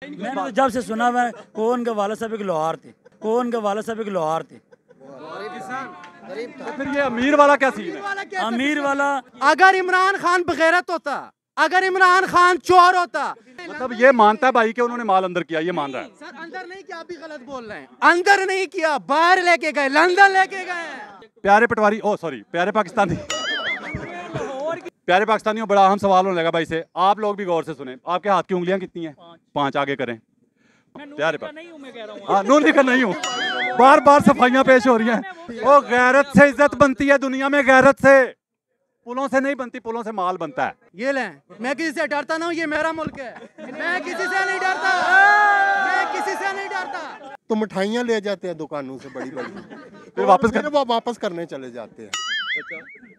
मैंने तो जब से सुना मैं कौन के वाला साहब एक लोहार थे, कौन के वाला साहब एक लोहार थे। तो फिर ये अमीर वाला क्या सीन है? अमीर वाला अगर इमरान खान बगैरत होता, अगर इमरान खान चोर होता, मतलब ये मानता है भाई कि उन्होंने माल अंदर किया, ये मान रहा है। सर अंदर नहीं किया, आप भी गलत बोल रहे हैं। अंदर नहीं किया, बाहर लेके गए, लंदन लेके गए। प्यारे पटवारी, ओ सॉरी, प्यारे पाकिस्तानी प्यारे पाकिस्तानियों, बड़ा अहम सवाल होने लगा भाई से। आप लोग भी गौर से सुने, आपके हाथ की उंगलियां कितनी हैं? 5 आगे करें। प्यारे हाँ, नून लिखा नहीं हूँ, बार बार सफाइयां पेश हो रही हैं। ओ गैरत से इज्जत बनती है दुनिया में, गैरत से, पुलों से नहीं बनती, पुलों से माल बनता है। ये लें, मैं किसी से डरता ना हूँ, ये मेरा मुल्क है, मैं किसी से नहीं डरता, मैं किसी से नहीं डरता। तो मिठाइयाँ ले जाते हैं दुकानों से बड़ी बड़ी, फिर वो वापस करने चले जाते हैं।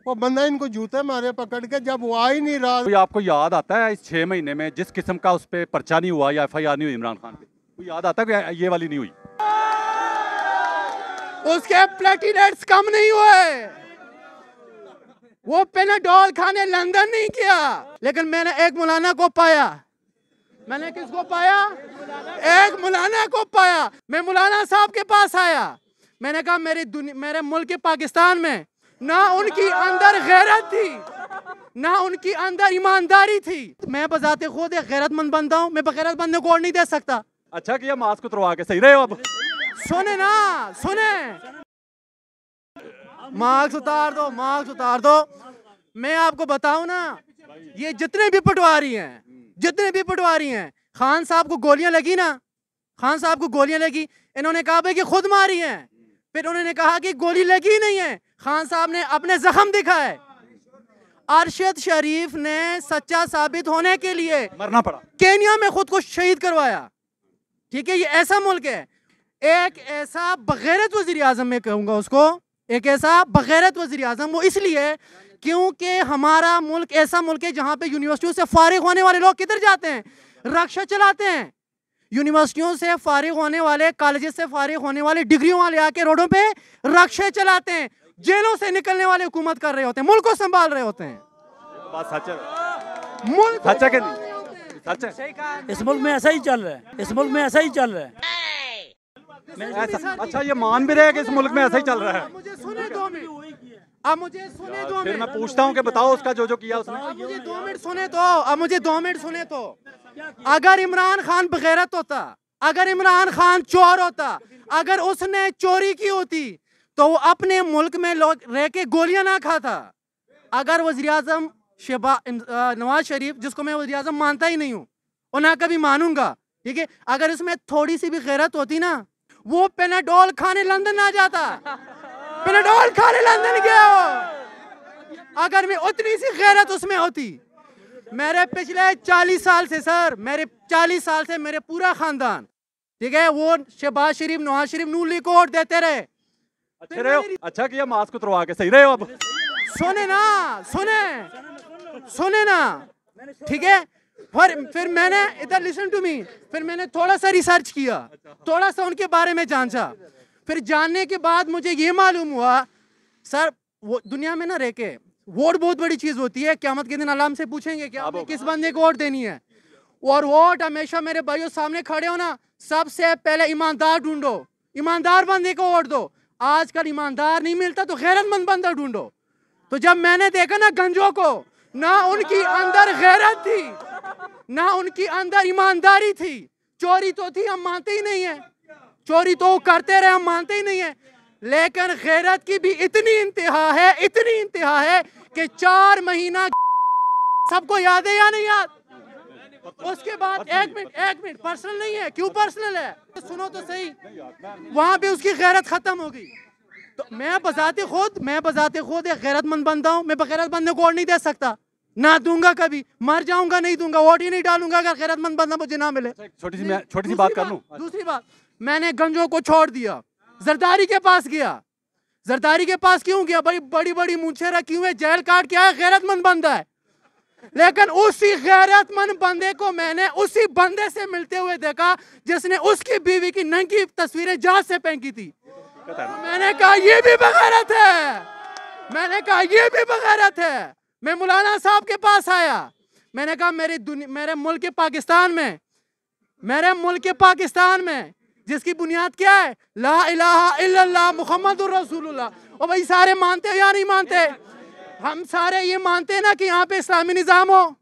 वो बंदा इनको जूते मारे पकड़ के, जब वो आ ही नहीं रहा। कोई आपको याद आता है इस 6 महीने में जिस किस्म का उस पर पर्चा नहीं हुआ या FIR नहीं हुई इमरान खान पे, कोई याद आता है कि ये वाली नहीं हुई? उसके प्लेटिनेट्स कम नहीं हुए, वो पेनाडोल खाने लंदन नहीं किया। लेकिन मैंने एक मौलाना को पाया, मैंने किसको पाया? एक मौलाना को पाया। मैं मौलाना साहब के पास आया, मैंने कहा मेरे मुल्क के पाकिस्तान में ना उनकी अंदर गैरत थी, ना उनकी अंदर ईमानदारी थी। मैं बजाते खुद एक गैरतमंद बंदा हूँ, मैं बगैरत बंदे को और नहीं दे सकता। अच्छा किया मास्क उतरवा के, सही रहे हो अब। सुने ना, सुने, मास्क उतार दो, मास्क उतार दो। मैं आपको बताऊं ना, ये जितने भी पटवारी हैं, जितने भी पटवारी हैं, खान साहब को गोलियां लगी ना, खान साहब को गोलियां लगी, इन्होंने कहा भाई कि खुद मारी हैं। फिर उन्होंने कहा कि गोली लगी नहीं है, खान साहब ने अपने जख्म दिखाए। अरशद शरीफ ने सच्चा साबित होने के लिए मरना पड़ा, केन्या में खुद को शहीद करवाया। ठीक है, ये ऐसा मुल्क है। एक ऐसा बगैरत वजीर आजम, मैं कहूँगा उसको, एक ऐसा बगैरत वजीर आजम, वो इसलिए क्योंकि हमारा मुल्क ऐसा मुल्क है जहाँ पे यूनिवर्सिटियों से फारिग होने वाले लोग किधर जाते हैं? रक्षा चलाते हैं। यूनिवर्सिटियों से फारिग होने वाले, कॉलेजेस से फारिग होने वाले डिग्रियों वाले आके रोडों पे रक्षा चलाते हैं। जेलों से निकलने वाले हुकूमत कर रहे होते हैं, मुल्क को संभाल रहे होते हैं। बात सच है, मुल्क सच है कि नहीं? सच है, इस मुल्क में ऐसा ही चल रहा है, इस मुल्क में ऐसा ही चल रहा है। ऐसा, अच्छा ये मान भी रहे हैं कि इस मुल्क में ऐसा ही चल रहा है। मुझे सुने 2 मिनट, अब मुझे सुने 2 फिर मिनट। मैं पूछता हूँ कि बताओ उसका जो जो किया उसने। अब मुझे 2 मिनट सुने तो, अब मुझे 2 मिनट सुने तो। अगर इमरान खान बगैरत होता, अगर इमरान खान चोर होता, अगर उसने चोरी की होती तो वो अपने मुल्क में रह के गोलियां ना खाता। अगर वज़ीर आज़म नवाज शरीफ, जिसको मैं वज़ीर आज़म मानता ही नहीं हूँ और ना कभी मानूंगा, ठीक है, अगर इसमें थोड़ी सी भी गैरत होती ना, वो पेनाडोल खाने लंदन ना जाता, पेनाडोल खाने लंदन गया हो। अगर मैं उतनी सी गैरत उसमें होती। मेरे पिछले 40 साल से सर, मेरे 40 साल से मेरे पूरा खानदान, ठीक है, वो शहबाज शरीफ, नवाज शरीफ नून लीग को वोट देते रहे। अच्छे रहे हो, अच्छा किया मास्क उतरवा के, सही रहे हो अब। सुने ना, सुने ना, ठीक है। फिर मैंने, इधर लिसन टू मी, फिर मैंने थोड़ा सा रिसर्च किया, थोड़ा सा उनके बारे में जांचा। फिर जानने के बाद मुझे ये मालूम हुआ सर, वो दुनिया में ना रह के वोट बहुत बड़ी चीज होती है। क़यामत के दिन अल्लाह हमसे पूछेंगे कि आपने किस बंदे को वोट देनी है। और वोट हमेशा मेरे भाइयों सामने खड़े हो ना, सबसे पहले ईमानदार ढूंढो, ईमानदार बंदे को वोट दो। आजकल ईमानदार नहीं मिलता तो गैरतमंद बंदा ढूंढो। तो जब मैंने देखा ना गंजों को, ना उनकी अंदर गैरत थी, ना उनकी अंदर ईमानदारी थी। चोरी तो थी, हम मानते ही नहीं है, चोरी तो करते रहे, हम मानते ही नहीं है, लेकिन गैरत की भी इतनी इंतहा है, इतनी इंतहा है कि 4 महीना सबको याद है या नहीं याद? उसके बाद एक मिनट, पर्सनल नहीं है, क्यों पर्सनल है, सुनो तो सही, वहां पे उसकी गैरत खत्म हो गई। तो मैं बजाते खुद एक गैरतमंद बंदा हूँ, मैं बगैरत बंदे को वोट नहीं दे सकता, ना दूंगा, कभी मर जाऊंगा नहीं दूंगा, वोट ही नहीं डालूंगा अगर गैरतमंद बंदा मुझे ना मिले। छोटी सी बात कर लूं। दूसरी बात, मैंने गंजों को छोड़ दिया, जरदारी के पास गया। जरदारी के पास क्यों गया? भाई बड़ी बड़ी मूंछें रखी हुई, जेल काट के आया, गैरतमंद बंदा है। लेकिन उसी गैरतमंद बंदे को मैंने उसी बंदे से मिलते हुए देखा जिसने उसकी बीवी की नंगी तस्वीरें जहाज से फेंकी थी। मैंने कहा ये भी बगैरत है, मैंने कहा ये भी बगैरत है। मैं मौलाना साहब के पास आया, मैंने कहा मेरे मुल्क के पाकिस्तान में मेरे मुल्क पाकिस्तान में जिसकी बुनियाद क्या है? ला इलाहा इल्लल्लाह मुहम्मदुर रसूलुल्लाह। और भाई सारे मानते हो या नहीं मानते? हम सारे ये मानते हैं ना कि यहाँ पे इस्लामी निज़ाम हो।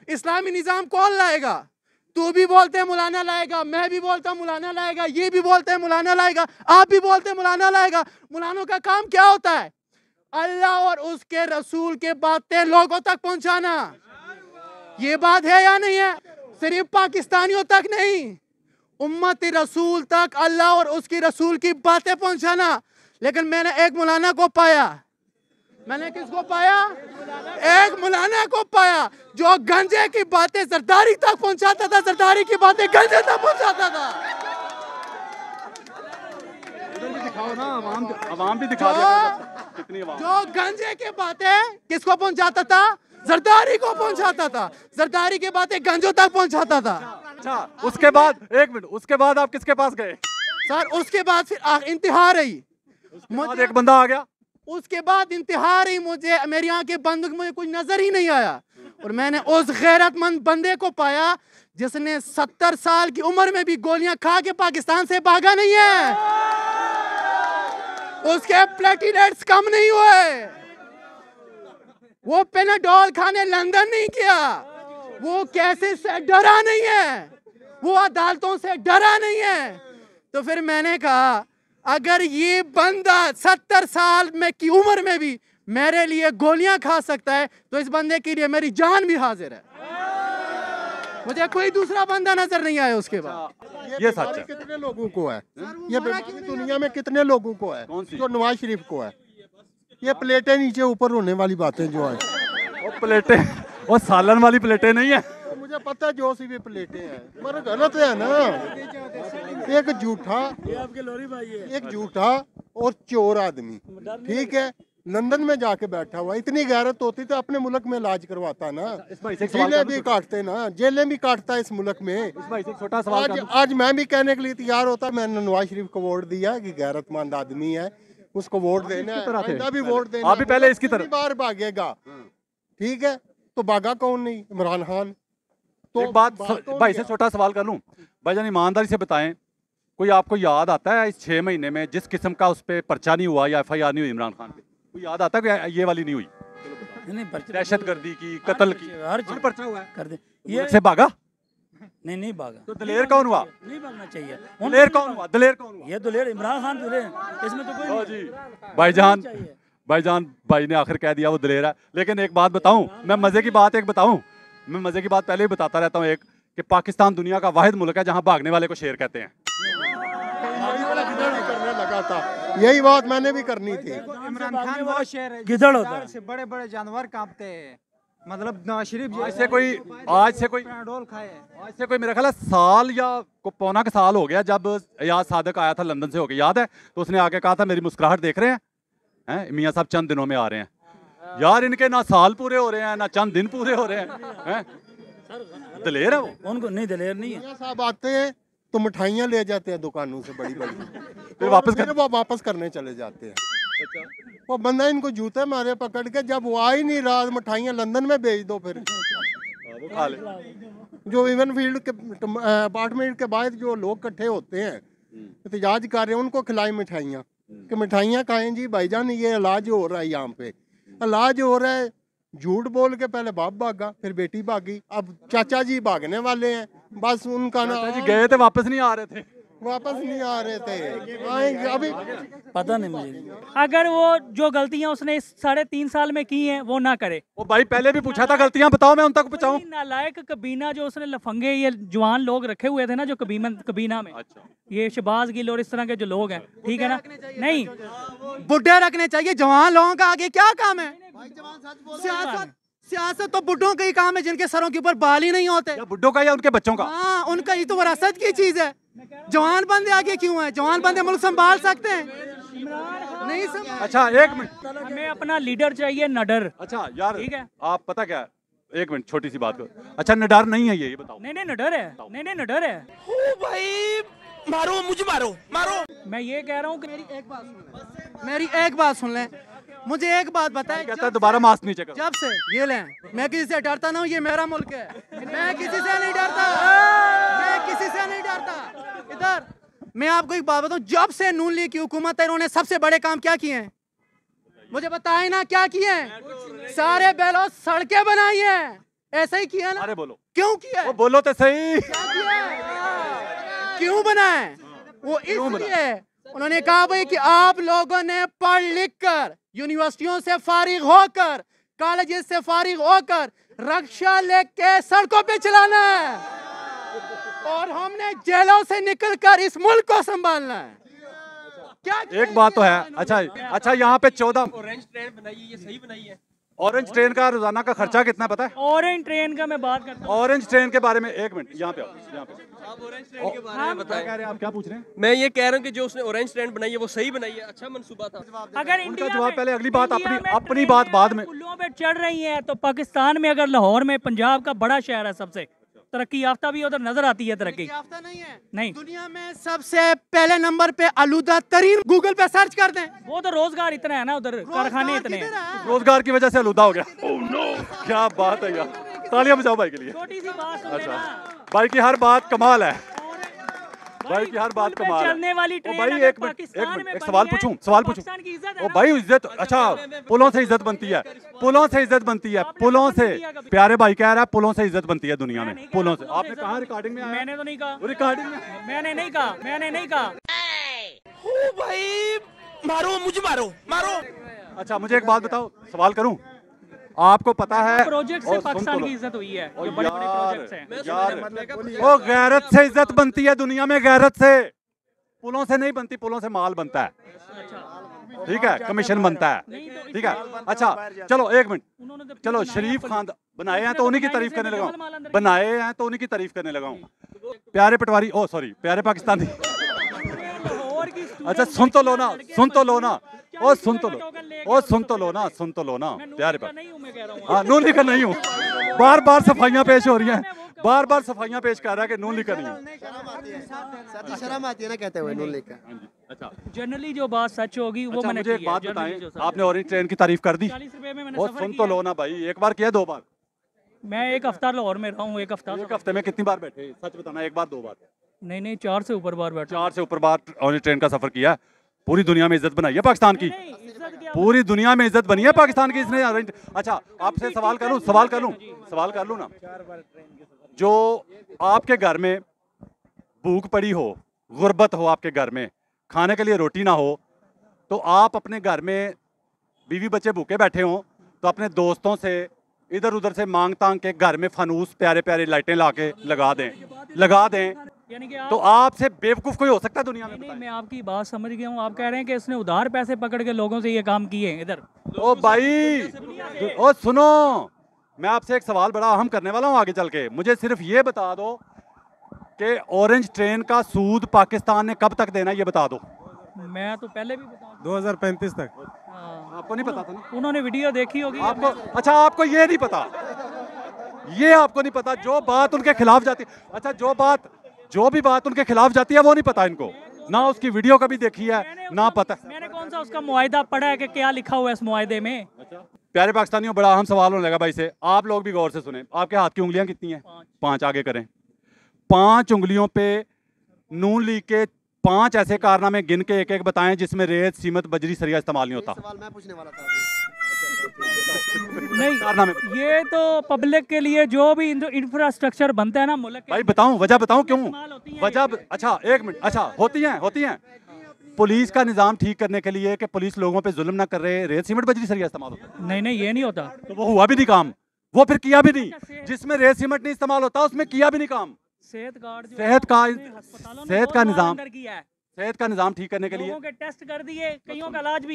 इस्लामी निज़ाम कौन लाएगा? तू भी बोलते हैं मौलाना लाएगा, मैं भी बोलता हूँ मौलाना लाएगा, ये भी बोलते हैं मौलाना लाएगा, आप भी बोलते हैं मौलाना लाएगा। मौलानों का काम क्या होता है? अल्लाह और उसके रसूल के बातें लोगों तक पहुंचाना। ये बात है या नहीं है? सिर्फ पाकिस्तानियों तक नहीं, उम्मत रसूल तक अल्लाह और उसके रसूल की बातें पहुंचाना। लेकिन मैंने एक मौलाना को पाया। मैंने किसको पाया? एक मौलाना को पाया जो गंजे की बातें जरदारी तक पहुंचाता था, जरदारी की बातें गंजे तक पहुंचाता था। दिखाओ ना, अवाम भी दिखा दिया कितनी अवाम। जो गंजे की बातें किसको पहुंचाता था? जरदारी को पहुंचाता था। जरदारी की बातें गंजों तक पहुंचाता था। अच्छा, उसके बाद एक मिनट, उसके बाद आप किसके पास गए? सर उसके बाद फिर इंतहा रही। मुझे एक बंदा आ गया। उसके बाद इंतहा रही, मुझे मेरी आंखें बंद, मुझे कुछ नजर ही नहीं आया। और मैंने उस गैरतमंद बंदे को पाया जिसने 70 साल की उम्र में भी गोलियां खा के पाकिस्तान से भागा नहीं है। उसके प्लेटलेट्स कम नहीं हुए। वो पेनाडोल खाने लंदन नहीं किया। वो कैसे से डरा नहीं है। वो अदालतों से डरा नहीं है। तो फिर मैंने कहा अगर ये बंदा 70 साल में की उम्र में भी मेरे लिए गोलियां खा सकता है तो इस बंदे के लिए मेरी जान भी हाजिर है। मुझे कोई दूसरा बंदा नजर नहीं आया उसके बाद। ये सच है। कितने लोगों को है ये बीमारी दुनिया में? कितने लोगों को है जो नवाज शरीफ को है? ये प्लेटें नीचे ऊपर होने वाली बातें जो है, वो प्लेटें, वो सालन वाली प्लेटें नहीं है। मुझे पता है जो सी भी प्लेटें हैं, मगर गलत है ना। एक झूठा, आपके लोरी भाई है। एक झूठा और चोर आदमी, ठीक है, लंदन में जाके बैठा हुआ। इतनी गैरत होती तो अपने मुल्क में इलाज करवाता ना। जेलें भी काटते ना, जेलें भी काटता है इस मुल्क में। छोटा सवाल आज मैं भी कहने के लिए तैयार होता, मैंने नवाज शरीफ को वोट दिया कि गैरतमंद आदमी है, उसको वोट देना है, आइंदा भी वोट देना। आप भी पहले इसकी तरह बार भागेगा, ठीक है, तो भागा कौन नहीं? इमरान खान। तो एक बात भाई से छोटा सवाल कर लूं, भाईजान ईमानदारी से बताएं, कोई आपको याद आता है इस 6 महीने में जिस किस्म का उस पर पर्चा नहीं हुआ या FIR नहीं हुई इमरान खान पे? कोई याद आता है कि ये वाली नहीं हुई? नहीं, दहशतगर्दी की, कत्ल की, हर चीज पर्चा हुआ है। कर दे। ये से भागा? नहीं भागा। तो दलेर कौन हुआ? नहीं भागना चाहिए। दलेर कौन हुआ? दलेर कौन हुआ? ये दलेर इमरान खान दलेर, इसमें तो कोई जी भाईजान भाई ने आखिर कह दिया वो दलेर है। लेकिन एक बात बताऊं, मैं मजे की बात एक बताऊं, मैं मजे की बात पहले ही बताता रहता हूं एक, कि पाकिस्तान दुनिया का वाहिद मुल्क है जहां भागने वाले को शेर कहते हैं। करने लगा था, यही बात मैंने भी करनी थी। इमरान खान वो शेर है गिदड़ होता है। से बड़े बड़े जानवर कांपते हैं। मतलब नवाज शरीफ आज से कोई पेनाडोल खाए। आज से कोई मेरा ख्याल है साल या पौना का साल हो गया जब एयाज सादिक आया था लंदन से होके, याद है? तो उसने आके कहा था मेरी मुस्कुराहट देख रहे हैं मियाँ साहब चंद दिनों में आ रहे हैं। यार इनके ना साल पूरे हो रहे हैं ना चंद दिन पूरे हो रहे हैं। दलेर है वो? उनको नहीं, दलेर नहीं है। मियां साहब आते हैं तो मिठाइयाँ ले जाते हैं दुकानों से बड़ी बड़ी, फिर वो वापस करने चले जाते हैं। वो बंदा इनको जूते मारे पकड़ के, जब वो आ ही नहीं रहा मिठाइयाँ लंदन में भेज दो। फिर वो खा ले। जो इवन फील्ड के अपार्टमेंट के बाद जो लोग इकट्ठे होते हैं एहतजाज कर रहे हैं, उनको खिलाई मिठाइयाँ कि मिठाइयाँ खाएं जी भाईजान, ये इलाज हो रहा है, यहाँ पे इलाज हो रहा है। झूठ बोल के पहले बाप भागा, फिर बेटी भागी, अब चाचा जी भागने वाले हैं। बस उनका ना जी गए थे, वापस नहीं आ रहे थे। वापस नहीं आ रहे थे, आएंगे अभी। पता नहीं मुझे। अगर वो जो गलतियां उसने इस 3.5 साल में की हैं वो ना करे। वो भाई पहले भी पूछा था गलतियां बताओ, मैं उन तक पहुंचाऊं। वही नालायक कबीना जो उसने लफंगे ये जवान लोग रखे हुए थे ना जो कबीना में, अच्छा, ये शहबाज गिल और इस तरह के जो लोग हैं, ठीक है ना? नहीं, बुढ़े रखने चाहिए, जवान लोगों का आगे क्या काम है? सियासत तो बुढ़ों का ही काम है जिनके सरों के ऊपर बाल ही नहीं होते। या बुड्ढों का या उनके बच्चों का? हाँ, उनका ही तो विरासत की चीज है। जवान बंदे आगे क्यों हैं? जवान बंदे मुल्क संभाल सकते हैं? नहीं संभाल। अच्छा एक मिनट, हमें अपना लीडर चाहिए नडर। अच्छा यार ठीक है। आप पता क्या, एक मिनट छोटी सी बात करो। अच्छा निडार नहीं है ये बताओ। नहीं नडर है, नहीं नडर है। भाई मारो, मुझे मारो। मैं ये कह रहा हूँ कि मेरी एक बात सुन लें। मुझे एक बात बताएं, कहता है दोबारा मास्क नीचे करो। जब से ये लें, मैं किसी से डरता ना हूँ, ये मेरा मुल्क है, मैं किसी से नहीं डरता। मैं किसी से नहीं डरता। इधर मैं आपको एक बात बताऊं, जब से नून लीग की हुकूमत है इन्होंने सबसे बड़े काम क्या किए हैं? मुझे बताए ना क्या किए हैं? सारे बैलों सड़कें बनाई हैं, ऐसा ही किया ना? अरे बोलो, क्यों किया? वो बोलो तो सही। क्या किया? क्यों बनाए? वो इसलिए उन्होंने कहा भाई कि आप लोगों ने पढ़ लिख कर यूनिवर्सिटियों से फारिग होकर, कॉलेजेस से फारिग होकर रक्षा लेके सड़कों पे चलाना है और हमने जेलों से निकलकर इस मुल्क को संभालना है। क्या एक बात तो है। अच्छा यहाँ पे 14 ऑरेंज ट्रेन बनाई है, ये सही बनाई है? ऑरेंज ट्रेन का रोजाना का खर्चा कितना पता है? ऑरेंज ट्रेन का मैं बात करता हूँ। ऑरेंज ट्रेन के बारे में एक मिनट, यहाँ पे आओ, यहाँ पे। आप ऑरेंज ट्रेन के बारे में बताएं। कह रहे हैं आप, क्या पूछ रहे हैं? मैं ये कह रहा हूँ कि जो उसने ऑरेंज ट्रेन बनाई है वो सही बनाई है, अच्छा मंसूबा था। अगर उनका इंडिया जवाब में- पहले, अगली बात इंडिया में अपनी ट्रेनें बात बाद में। पुलों पे चढ़ रही हैं तो पाकिस्तान में अगर लाहौर में पंजाब का बड़ा शहर है, सबसे तरक्की याफ्ता भी उधर नजर आती है तरक्की। याफ्ता नहीं है? नहीं। दुनिया में सबसे पहले नंबर पे आलूदा तरीन, गूगल पे सर्च कर दें। वो तो रोजगार इतना है ना उधर, कारखाने इतने हैं। किधर है? रोजगार की वजह से आलूदा हो गया। क्या बात है यार, तालियां बजाओ भाई के लिए। छोटी सी बात सुन अच्छा, लेना। भाई की हर बात कमाल है, भाई की हर बात पुल पे कमाल है। चलने वाली ओ ट्रेन भाई अगर एक मिनट, पाकिस्तान में एक बनी सवाल है, पूछूं, तो सवाल पूछूं। पाकिस्तान की इज्जत है ओ ना। भाई इज्जत, अच्छा पुलों से इज्जत बनती है, पुलों से इज्जत बनती है, पुलों से। प्यारे भाई कह रहा है पुलों से इज्जत बनती है दुनिया में, पुलों से। आपने कहा रिकॉर्डिंग में आया? मैंने तो नहीं कहा, रिकॉर्डिंग में मैंने नहीं कहा, मैंने नहीं कहा। ओ भाई मारो, मुझे मारो, मारो। अच्छा मुझे एक बात बताओ, सवाल करूं? आपको पता है प्रोजेक्ट ओ, से सुन तो पाकिस्तान लो। की इज्जत हुई है, ओ जो बड़े बड़े प्रोजेक्ट्स हैं। यार ओ गैरत से इज्जत बनती है दुनिया में, गैरत से। पुलों से नहीं बनती, पुलों से माल बनता है, ठीक है, कमीशन बनता है, ठीक है। अच्छा चलो एक मिनट, उन्होंने तो चलो शरीफ खान बनाए हैं तो उन्हीं की तारीफ करने लगा हूं, बनाए हैं तो उन्हीं की तारीफ करने लगा हूं। प्यारे पटवारी, ओ सॉरी प्यारे पाकिस्तानी। लाहौर की अच्छा सुन तो लो ना, सुन तो लो ना, ओ सुन तो लो, ओ सुन तो लो ना, सुन तो लो ना प्यारे पर। नहीं हूं मैं कह रहा हूं। हाँ नून लीकर नहीं हूँ, बार बार सफाइयाँ पेश हो रही हैं, बार बार सफाइयाँ पेश कर रहा है कि नून लीकर नहीं हूँ। शर्म आती है ना कहते हुए नून लीग का। अच्छा जनरली जो बात सच होगी वो अच्छा मैंने मुझे एक की है, बात generally बताएं, जो सच आपने ऑरेंज ट्रेन की तारीफ कर दी? 40 रुपए में मैंने वो सफर सुन किया। तो लो ना भाई, एक बार किया, 2 बार? मैं एक हफ्ता लाहौर में रहा हूँ, एक हफ्ता। एक हफ्ते में कितनी बार बैठे, सच बताना, 1 बार 2 बार? नहीं 4 से ऊपर बार बैठा। 4 से ऊपर बार ऑरेंज ट्रेन का सफर किया। पूरी दुनिया में इज्जत बनाई है पाकिस्तान की, नहीं, इज्जत क्या? पूरी दुनिया में इज्जत बनी है पाकिस्तान की इसने ऑरेंज। अच्छा आपसे सवाल कर लूं, सवाल कर लूं ना, जो आपके घर में भूख पड़ी हो, गुर्बत हो, आपके घर में खाने के लिए रोटी ना हो, तो आप अपने घर में बीवी बच्चे भूखे बैठे हों तो अपने दोस्तों से इधर उधर से मांग तांग के घर में फनूस प्यारे प्यारे लाइटें ला के लगा दें, यानी कि तो आपसे बेवकूफ कोई हो सकता है दुनिया में? नहीं, मैं आपकी बात समझ गया हूँ। आप कह रहे हैं कि इसने उधार पैसे पकड़ के लोगों से ये काम किए हैं इधर। ओ भाई, ओ सुनो, मैं आपसे एक सवाल बड़ा अहम करने वाला हूँ आगे चल के। मुझे सिर्फ ये बता दो कि ऑरेंज ट्रेन का सूद पाकिस्तान ने कब तक देना, ये बता दो। मैं तो पहले भी बता 2035 तक। आपको नहीं पता था ना? उन्होंने वीडियो देखी होगी। आपको, अच्छा आपको ये नहीं पता, ये आपको नहीं पता जो बात उनके खिलाफ जाती, अच्छा जो भी बात उनके खिलाफ जाती है वो नहीं पता इनको, ना उसकी वीडियो कभी देखी है ना पता। मैंने कौन सा उसका मुआहिदा पढ़ा है कि क्या लिखा हुआ है इस मुआहिदे में। प्यारे पाकिस्तानियों, बड़ा अहम सवाल होने लगा भाई से, आप लोग भी गौर से सुने। आपके हाथ की उंगलियां कितनी हैं? 5 आगे करें। 5 उंगलियों पे नून लीग के 5 ऐसे कारनामे गिन के एक एक बताएं जिसमें रेत, सीमेंट, बजरी, सरिया इस्तेमाल नहीं होता। सवाल मैं पूछने वाला था। नहीं, कारनामे ये तो पब्लिक के लिए जो भी इंफ्रास्ट्रक्चर बनता है ना मुल्क के, भाई बताऊं, वजह बताऊं क्यों इस्तेमाल होती हैं। वजह? अच्छा एक मिनट, अच्छा होती हैं। पुलिस का निजाम ठीक करने के लिए कि पुलिस लोगों पे जुल्म ना कर रहे, रेत, सीमेंट, बजरी, सरिया इस्तेमाल होता है। नहीं ये नहीं होता। तो वो हुआ भी नहीं काम, वो फिर किया भी नहीं। जिसमें रेत सीमेंट नहीं इस्तेमाल होता उसमें किया भी नहीं काम। सेहत कार्ड जो सेहत का अस्पतालों ने सेहत का बहुत निजाम, अंदर किया है। सेहत का निजाम ठीक करने के लिए लोगों के टेस्ट कर दिए, कईयों का इलाज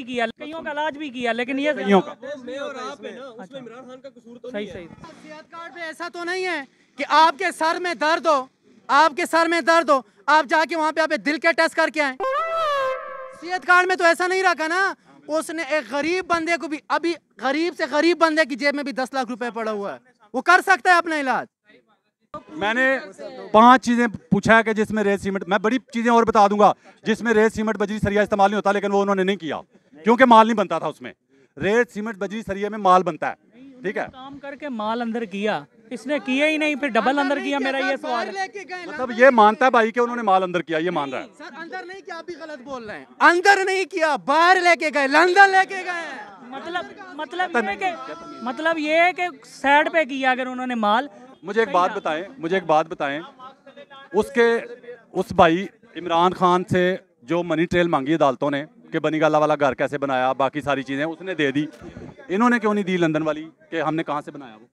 भी किया, लेकिन ये कईयों का मैं और आप है ना, उसमें इमरान खान का कसूर तो सही नहीं है। सही सेहत कार्ड पे ऐसा तो नहीं है कि आपके सर में दर्द हो, आप जाके वहाँ पे आप दिल के टेस्ट करके आए। सेहत कार्ड में तो ऐसा नहीं रखा ना, उसने एक गरीब बंदे को भी, अभी गरीब से गरीब बंदे की जेब में भी 10 लाख रुपए पड़ा हुआ है, वो कर सकता है अपना इलाज। मैंने 5 चीजें पूछा है कि जिसमें रेत सीमेंट, मैं बड़ी चीजें और बता दूंगा जिसमें रेत सीमेंट बजरी सरिया इस्तेमाल नहीं होता, लेकिन वो उन्होंने नहीं किया क्योंकि माल नहीं बनता था उसमें। रेत सीमेंट बजरी सरिया में माल बनता है, ठीक है। काम करके माल अंदर किया, इसने किया ही नहीं, फिर डबल अंदर किया, मेरा ये सवाल है। लेके गए मतलब ये मानता है भाई कि उन्होंने माल अंदर किया, ये मान रहा है। सर अंदर नहीं किया, आप भी गलत बोल रहे हैं। अंदर नहीं किया, बाहर लेके गए, लंदन लेके गए। मतलब ये है कि साइड पे किया अगर उन्होंने माल। मुझे एक बात बताएं, उसके उस भाई इमरान खान से जो मनी ट्रेल मांगी अदालतों ने कि बनीगाला वाला घर कैसे बनाया, बाकी सारी चीजें उसने दे दी, इन्होंने क्यों नहीं दी लंदन वाली कि हमने कहाँ से बनाया वो?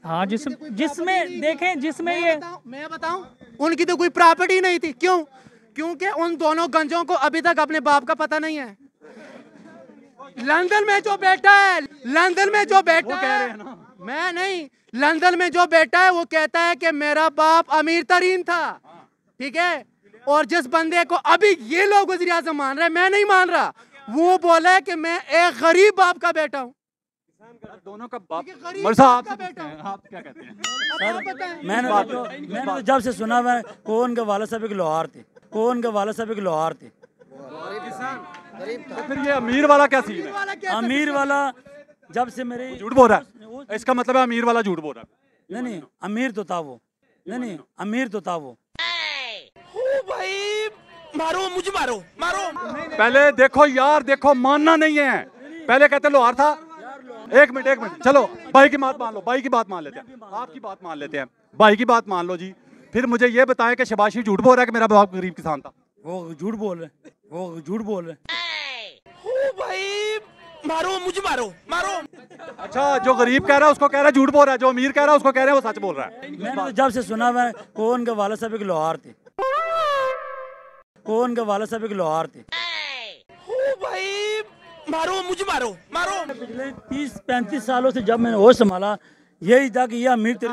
हाँ, जिसमें देखें, जिसमें ये मैं बताऊं, उनकी तो कोई प्रॉपर्टी नहीं थी। क्यों? क्योंकि उन दोनों गंजों को अभी तक अपने बाप का पता नहीं है। लंदन में जो बैठा है, लंदन में जो बैठा वो कह रहे हैं ना, मैं नहीं, लंदन में जो बैठा है वो कहता है कि मेरा बाप अमीर तरीन था, ठीक है। और जिस बंदे को अभी ये लोग वज़ीर आज़म मान रहे हैं, मैं नहीं मान रहा, वो बोला है कि मैं एक गरीब बाप का बेटा हूँ। दोनों का बाप। गरीब मर साहब, बाप का बेटा हूँ। आप क्या कहते हैं? मैंने तो जब से सुना, मैं कौन के वाले साहब एक लोहार थे, कौन के वाले साहब एक लोहार थे। तो फिर ये अमीर वाला क्या सीन है? अमीर वाला जब से मेरे झूठ बोल रहा है, इसका मतलब है अमीर वाला झूठ बोल रहा है। नहीं, अमीर तो था वो, नहीं, अमीर तो था वो। भाई मारो, मुझे मारो, मारो। पहले देखो यार, देखो मानना नहीं है, पहले कहते लोहार था। एक मिनट, चलो भाई की बात मान लो, भाई की बात मान लेते हैं, आपकी बात मान लेते हैं, भाई की बात मान लो जी। फिर मुझे ये बताएं कि शबाशी झूठ बोल रहा है कि मेरा बाप गरीब किसान था? वो झूठ बोल रहे। भाई मारो, मुझे मारो, मारो। अच्छा, जो गरीब कह रहा है उसको कह रहा है झूठ बोल रहा है, जो अमीर कह रहा है उसको कह रहे हैं वो सच बोल रहा है। मैंने तो जब से सुना, मैं कौन के वाले साहब एक लोहार थे, कौन के वाले साहब एक लोहार थे। भाई मारो, मुझे मारो, मारो। पिछले 30-35 सालों से जब मैंने होश संभाला, यही था कि ये अमीर थे।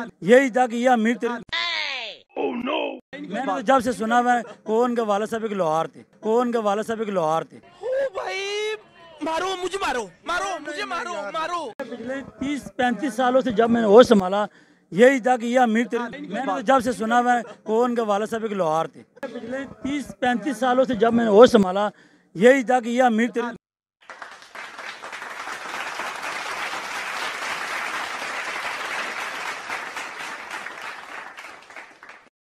मैंने तो जब से सुना, मैं कौन के वाले साहब एक लोहार थे, कौन के वाले साहब एक लोहार थे। भाई मारो, मुझे मारो, मारो, मुझे मारो, मारो। पिछले 30-35 सालों से जब मैंने होश संभाला, यही था कि ये अमीर थे। मैंने तो जब से सुना, मैं कौन के वाले साहब एक लोहार थे। पिछले 30-35 सालों से जब मैंने होश संभाला, यही था कि ये अमीर थे।